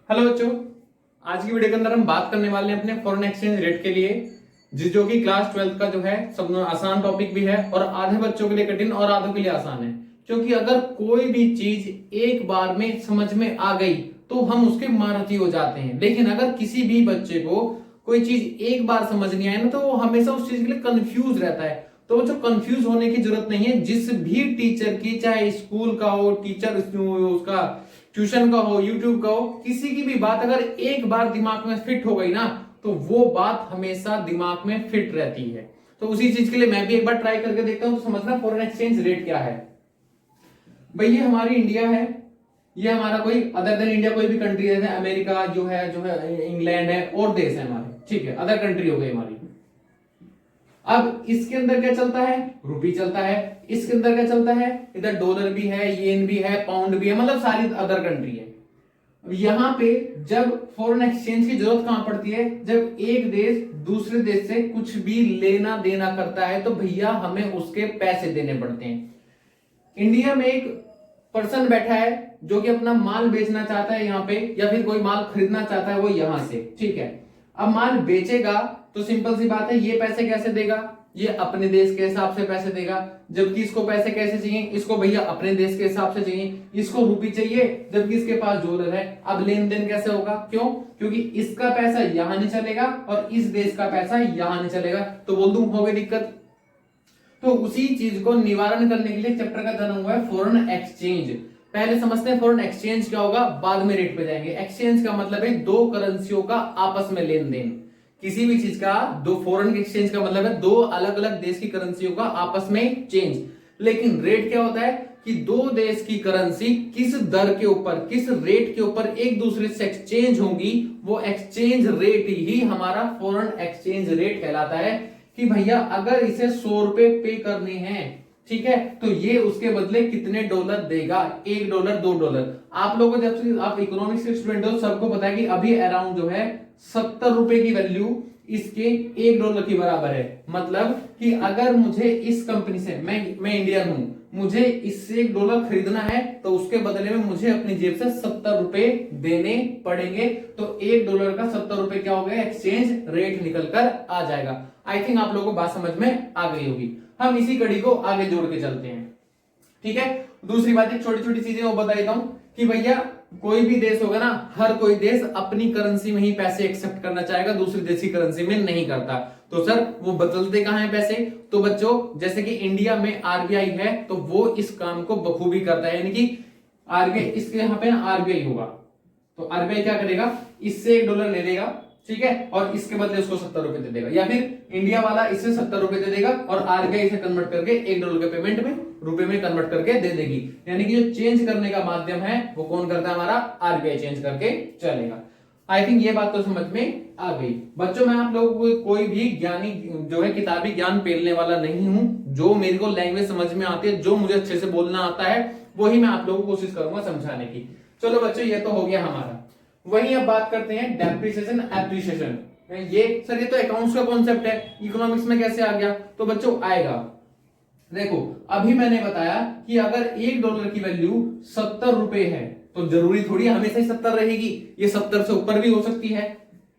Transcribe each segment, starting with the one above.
Hello बच्चों, आज की वीडियो के अंदर हम बात करने वाले हैं अपने फॉरेन एक्सचेंज रेट के लिए, जो कि क्लास 12 का जो है सब आसान टॉपिक भी है और आधे बच्चों के लिए कठिन और आधों के लिए आसान है। क्योंकि अगर कोई भी चीज एक बार में समझ में आ गई तो हम उसके महारथी हो जाते हैं, लेकिन अगर किसी भी बच्चे को कोई चीज एक बार समझ नहीं आए ना तो वो हमेशा उस चीज के लिए कंफ्यूज रहता है। तो जो कंफ्यूज होने की जरूरत नहीं है, जिस भी टीचर की, चाहे स्कूल का हो टीचर, उसका ट्यूशन का हो, यूट्यूब का हो, किसी की भी बात अगर एक बार दिमाग में फिट हो गई ना तो वो बात हमेशा दिमाग में फिट रहती है। तो उसी चीज के लिए मैं भी एक बार ट्राई करके देखता हूं तो समझना फॉरेन एक्सचेंज रेट क्या है। भाई ये हमारी इंडिया है, ये हमारा कोई अदर देन इंडिया कोई भी कंट्री है, अमेरिका जो है इंग्लैंड है और देश है हमारे, ठीक है, अदर कंट्री हो गई हमारी। अब इसके अंदर क्या चलता है? रुपी चलता है। इसके अंदर क्या चलता है? इधर डॉलर भी है, येन भी है, पाउंड भी है, मतलब सारी अदर कंट्री है। अब यहां पे जब फॉरेन एक्सचेंज की जरूरत कहां पड़ती है? जब एक देश दूसरे देश से कुछ भी लेना देना करता है तो भैया हमें उसके पैसे देने पड़ते हैं। इंडिया में एक पर्सन बैठा है जो कि अपना माल बेचना चाहता है यहाँ पे, या फिर कोई माल खरीदना चाहता है वो यहां से, ठीक है। अब माल बेचेगा तो सिंपल सी बात है, ये पैसे कैसे देगा? ये अपने देश के हिसाब से पैसे देगा। जबकि इसको पैसे कैसे चाहिए? इसको भैया अपने देश के हिसाब से चाहिए। इसको रुपी चाहिए जबकि इसके पास डॉलर है। अब लेन देन कैसे होगा? क्यों? क्योंकि इसका पैसा यहां नहीं चलेगा और इस देश का पैसा यहां नहीं चलेगा, तो बोल दूं हो गई दिक्कत। तो उसी चीज को निवारण करने के लिए चैप्टर का जन्म हुआ है फॉरेन एक्सचेंज। पहले समझते हैं फॉरेन एक्सचेंज क्या होगा, बाद में रेट पे जाएंगे। एक्सचेंज का मतलब है दो करेंसियों का आपस में लेन देन। किसी भी चीज का दो, फॉरेन एक्सचेंज का मतलब है दो अलग अलग देश की करेंसियों का आपस में चेंज। लेकिन रेट क्या होता है कि दो देश की करेंसी किस दर के ऊपर, किस रेट के ऊपर एक दूसरे से एक्सचेंज होंगी, वो एक्सचेंज रेट ही हमारा फॉरेन एक्सचेंज रेट कहलाता है। कि भैया अगर इसे 100 रुपए पे करने हैं, ठीक है, तो ये उसके बदले कितने डॉलर देगा? $1, $2। आप लोगों को, जब से आप इकोनॉमिक्स के स्टूडेंट हो, सबको पता है कि अभी अराउंड जो है 70 रुपए की वैल्यू इसके $1 की बराबर है। मतलब कि अगर मुझे इस कंपनी से, मैं इंडियन हूं, मुझे इससे $1 खरीदना है तो उसके बदले में मुझे अपनी जेब से 70 रुपए देने पड़ेंगे। तो $1 का 70 रुपए क्या हो गया? एक्सचेंज रेट निकल कर आ जाएगा। आई थिंक आप लोगों को बात समझ में आ गई होगी। हम इसी कड़ी को आगे जोड़ के चलते हैं, ठीक है। दूसरी बात, एक छोटी छोटी चीजें वो बता देता हूं कि भैया कोई भी देश होगा ना, हर कोई देश अपनी करेंसी में ही पैसे एक्सेप्ट करना चाहेगा, दूसरी देश की करेंसी में नहीं करता। तो सर वो बदलते कहां है पैसे? तो बच्चों जैसे कि इंडिया में आरबीआई है तो वो इस काम को बखूबी करता है, यानी कि आरबीआई, इसके यहां पे ना आरबीआई होगा तो आरबीआई क्या करेगा? इससे $1 ले लेगा, ठीक है, और इसके बदले उसको 70 रुपए दे देगा। या फिर इंडिया वाला इससे 70 रुपए दे देगा और आरबीआई इसे कन्वर्ट करके $1 के पेमेंट में रुपए में कन्वर्ट करके दे देगी। यानी कि जो चेंज करने का माध्यम है वो कौन करता है? हमारा आरबीआई चेंज करके चलेगा। आई थिंक ये बात तो समझ में आ गई। बच्चों मैं आप लोगों को कोई भी ज्ञानी जो है किताबी ज्ञान पेलने वाला नहीं हूं। जो मेरे को लैंग्वेज समझ में आती है, जो मुझे अच्छे से बोलना आता है, वही मैं आप लोगों को कोशिश करूंगा समझाने की। चलो बच्चों ये तो हो गया हमारा। वहीं अब बात करते हैं डेप्रिसिएशन एप्रिसिएशन। ये सर ये तो अकाउंट्स का कॉन्सेप्ट है, इकोनॉमिक्स में कैसे आ गया? तो बच्चों आएगा, देखो अभी मैंने बताया कि अगर $1 की वैल्यू 70 रुपए है तो जरूरी थोड़ी हमेशा ही 70 रहेगी। ये 70 से ऊपर भी हो सकती है,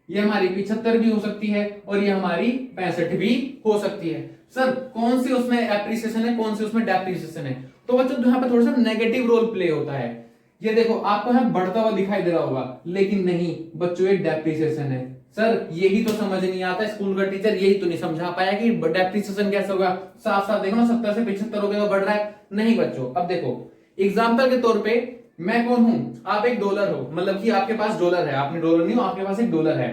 ये हमारी 75 भी हो सकती है और ये हमारी 65 भी हो सकती है। सर कौन सी उसमें एप्रिसिएशन है, कौन सी उसमें डेप्रिसिएशन है? तो बच्चों यहाँ पे थोड़ा सा नेगेटिव रोल प्ले होता है। ये देखो आपको यहाँ बढ़ता हुआ दिखाई दे रहा होगा, लेकिन नहीं बच्चों ये डेप्रिसिएशन है। सर यही तो समझ नहीं आता, स्कूल का टीचर यही तो नहीं समझा पाया कि डेप्रिसिएशन कैसे होगा। साफ साफ देखो ना, 70 से 75 हो गया तो बढ़ रहा है। नहीं बच्चों, अब देखो एग्जाम्पल के तौर पे मैं कौन हूं? आप $1 हो, मतलब कि आपके पास डॉलर है, आपने डॉलर नहीं हो, आपके पास $1 है।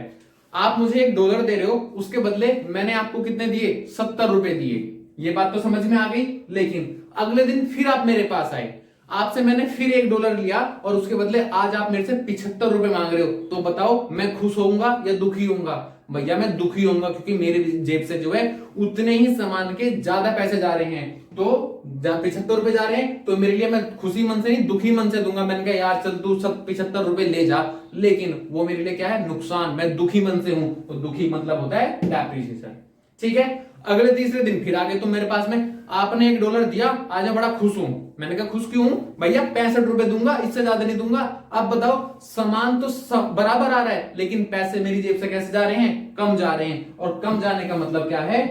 आप मुझे $1 दे रहे हो, उसके बदले मैंने आपको कितने दिए? 70 रुपए दिए। ये बात तो समझ में आ गई। लेकिन अगले दिन फिर आप मेरे पास आए, आपसे मैंने फिर $1 लिया और उसके बदले आज आप मेरे से 75 रुपए मांग रहे हो, तो बताओ मैं खुश होऊंगा या दुखी होऊंगा? भैया मैं दुखी होऊंगा, क्योंकि मेरे जेब से जो है उतने ही सामान के ज्यादा पैसे जा रहे हैं। तो 75 रुपए जा रहे हैं तो मेरे लिए मैं खुशी मन से नहीं दुखी मन से दूंगा। मैंने कहा यार चल तू सब 75 रुपए ले जा, लेकिन वो मेरे लिए क्या है? नुकसान। मैं दुखी मन से हूं, तो दुखी मतलब होता है डेप्रिसिएशन, ठीक है। अगले तीसरे दिन फिर आ गए तुम मेरे पास में, आपने $1 दिया, आज मैं बड़ा खुश हूं। मैंने कहा खुश क्यों हूं भैया? 65 रुपए दूंगा, इससे ज्यादा नहीं दूंगा। अब बताओ, सामान तो बराबर आ रहा है, लेकिन पैसे मेरी जेब से कैसे जा रहे हैं? कम जा रहे हैं। और कम जाने का मतलब क्या है?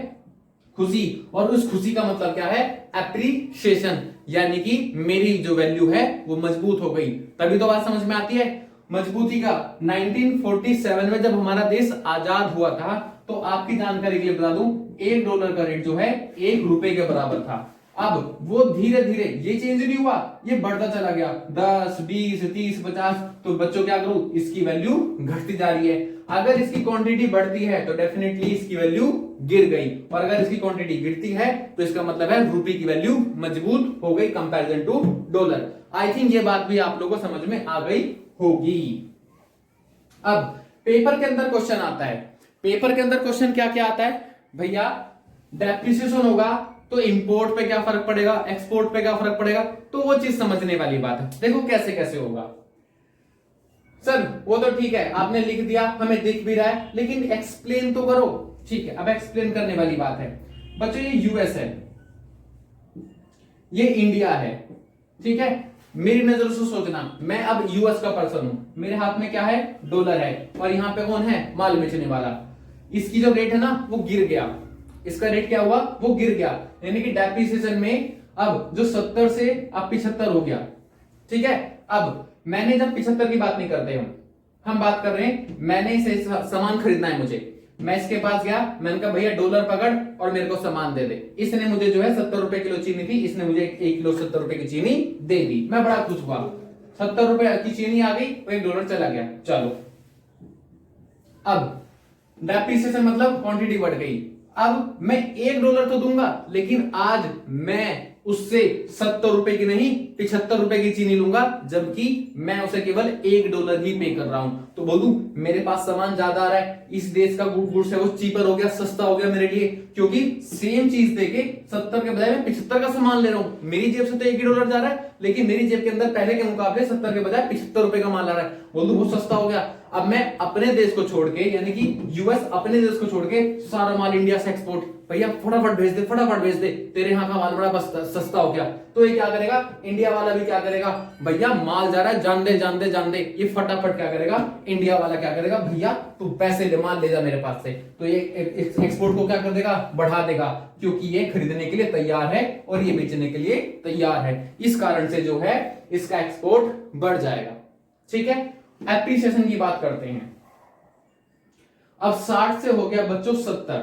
खुशी। और उस खुशी का मतलब क्या है? एप्रिसिएशन, यानी कि मेरी जो वैल्यू है वो मजबूत हो गई। तभी तो बात समझ में आती है मजबूती का। 1947 में जब हमारा देश आजाद हुआ था, तो आपकी जानकारी के लिए बता दूं, $1 का रेट जो है ₹1 के बराबर था। अब वो धीरे धीरे ये चेंज नहीं हुआ, ये बढ़ता चला गया 10, 20, 30, 50। तो बच्चों क्या करूं? इसकी वैल्यू घटती जा रही है। अगर इसकी क्वांटिटी बढ़ती है तो डेफिनेटली इसकी वैल्यू गिर गई, और अगर इसकी क्वांटिटी गिरती है तो इसका मतलब है रुपए की वैल्यू मजबूत हो गई comparison to dollar. I think ये बात भी आप लोगों को समझ में आ गई होगी। अब पेपर के अंदर क्वेश्चन आता है। पेपर के अंदर क्वेश्चन क्या क्या आता है भैया? डेप्रिसिएशन होगा तो इंपोर्ट पे क्या फर्क पड़ेगा, एक्सपोर्ट पे क्या फर्क पड़ेगा, तो वो चीज समझने वाली बात है। देखो कैसे कैसे होगा। सर वो तो ठीक है, आपने लिख दिया, हमें दिख भी रहा है, लेकिन एक्सप्लेन तो करो। ठीक है, अब एक्सप्लेन करने वाली बात है बच्चों। ये यूएस है, ये इंडिया है, ठीक है। मेरी नजर से सोचना, मैं अब यूएस का पर्सन हूं, मेरे हाथ में क्या है? $, है, और यहां पे कौन है? माल बेचने वाला। इसकी जो रेट है ना वो गिर गया, इसका रेट क्या हुआ? वो गिर गया, यानी कि डेप्रिसिएशन में अब जो 70 से अब 75 हो गया, ठीक है। अब मैंने जब 75 की बात नहीं करते हम बात कर रहे हैं, मैंने इसे सामान खरीदना है मुझे, मैं इसके पास गया, मैंने कहा भैया $1 पकड़ और मेरे को सामान दे दे। इसने मुझे जो है 70 रुपए किलो चीनी थी, इसने मुझे 1 किलो 70 रुपए की चीनी दे दी। मैं बड़ा खुश हुआ, 70 रुपए की चीनी आ गई, तो $1 चला गया। चलो, अब डेप्रिसिएशन मतलब क्वांटिटी बढ़ गई। अब मैं $1 तो दूंगा, लेकिन आज मैं उससे 70 रुपए की नहीं 75 रुपए की चीनी लूंगा, जबकि मैं उसे केवल $1 ही पे कर रहा हूं। तो बोलूं मेरे पास सामान ज्यादा आ रहा है, इस देश का गुड्स है वो चीपर हो गया, सस्ता हो गया मेरे लिए, क्योंकि सेम चीज देके 70 के बजाय मैं 75 का सामान ले रहा हूं। मेरी जेब से तो $1 जा रहा है, लेकिन मेरी जेब के अंदर पहले के मुकाबले 70 के बजाय 75 रुपए का माल आ रहा है। बोलूं बहुत सस्ता हो गया। अब मैं अपने देश को छोड़ के, यानी कि यूएस अपने देश को छोड़ के सारा माल इंडिया से एक्सपोर्ट, भैया फटाफट भेज दे, फटाफट भेज दे, तेरे यहाँ का माल बड़ा सस्ता हो गया। तो ये क्या करेगा? इंडिया वाला भी क्या करेगा? भैया माल जा रहा है, जान दे जान दे जान दे। ये फटाफट क्या करेगा? इंडिया वाला क्या करेगा? भैया तू पैसे ले, माल ले जा मेरे पास से। तो ये एक्सपोर्ट को क्या कर देगा? बढ़ा देगा, क्योंकि ये खरीदने के लिए तैयार है और ये बेचने के लिए तैयार है। इस कारण से जो है इसका एक्सपोर्ट बढ़ जाएगा, ठीक है। एप्रिसिएशन की बात करते हैं। अब 60 से हो गया बच्चों 70।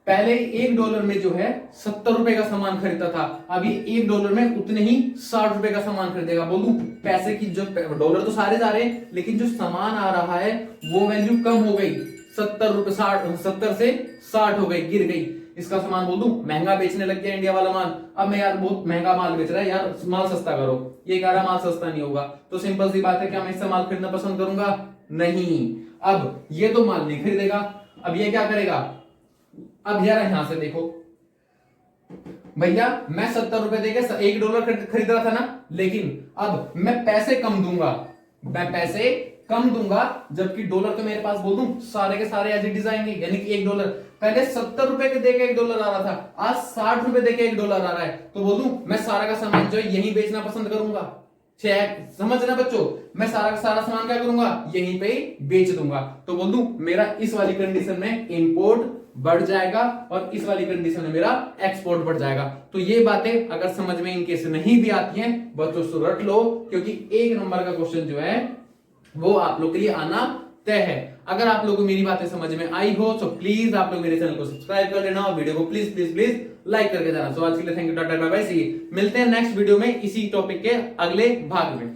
पहले $1 में जो है 70 रुपए का सामान खरीदता था, अभी $1 में उतने ही 60 रुपए का सामान खरीदेगा। बोलूं पैसे की जो डॉलर तो सारे जा रहे हैं, लेकिन जो सामान आ रहा है वो वैल्यू कम हो गई, 70 से 60 हो गई, गिर गई। इसका सामान बोल दूं महंगा बेचने लग गया इंडिया वाला माल। अब मैं यार बहुत महंगा माल बेच रहा है, यार माल सस्ता करो। ये कह रहा माल सस्ता नहीं होगा, तो सिंपल सी बात है, क्या मैं इससे माल खरीदना पसंद करूंगा? नहीं। अब ये तो माल नहीं खरीदेगा, अब ये क्या करेगा? अब यार यहां से देखो भैया, मैं 70 रुपए देके $1 खरीद रहा था ना, लेकिन अब मैं पैसे कम दूंगा, मैं पैसे कम दूंगा, जबकि डॉलर तो मेरे पास बोल दूं सारे के सारे एज इट इज आएंगे। यानी कि $1 पहले 70 रुपए के देके $1 आ रहा था, आज 60 रुपए देके $1 आ रहा है। तो बोल दूं मैं सारा का सामान जो है यही बेचना पसंद करूंगा। समझना बच्चों, मैं सारा का सारा सामान क्या करूंगा? यहीं पे बेच दूंगा। तो बोल दूं मेरा इस वाली कंडीशन में इंपोर्ट बढ़ जाएगा और इस वाली कंडीशन में मेरा एक्सपोर्ट बढ़ जाएगा। तो ये बातें अगर समझ में इनकेस नहीं भी आती हैं बच्चों तो रट लो, क्योंकि 1 नंबर का क्वेश्चन जो है वो आप लोग के लिए आना तय है। अगर आप लोगों को मेरी बातें समझ में आई हो तो प्लीज आप लोग मेरे चैनल को सब्सक्राइब कर लेना और वीडियो को प्लीज प्लीज प्लीज लाइक करके जाना। सो आज के लिए thank you, tata bye bye, see. मिलते हैं नेक्स्ट वीडियो में इसी टॉपिक के अगले भाग में।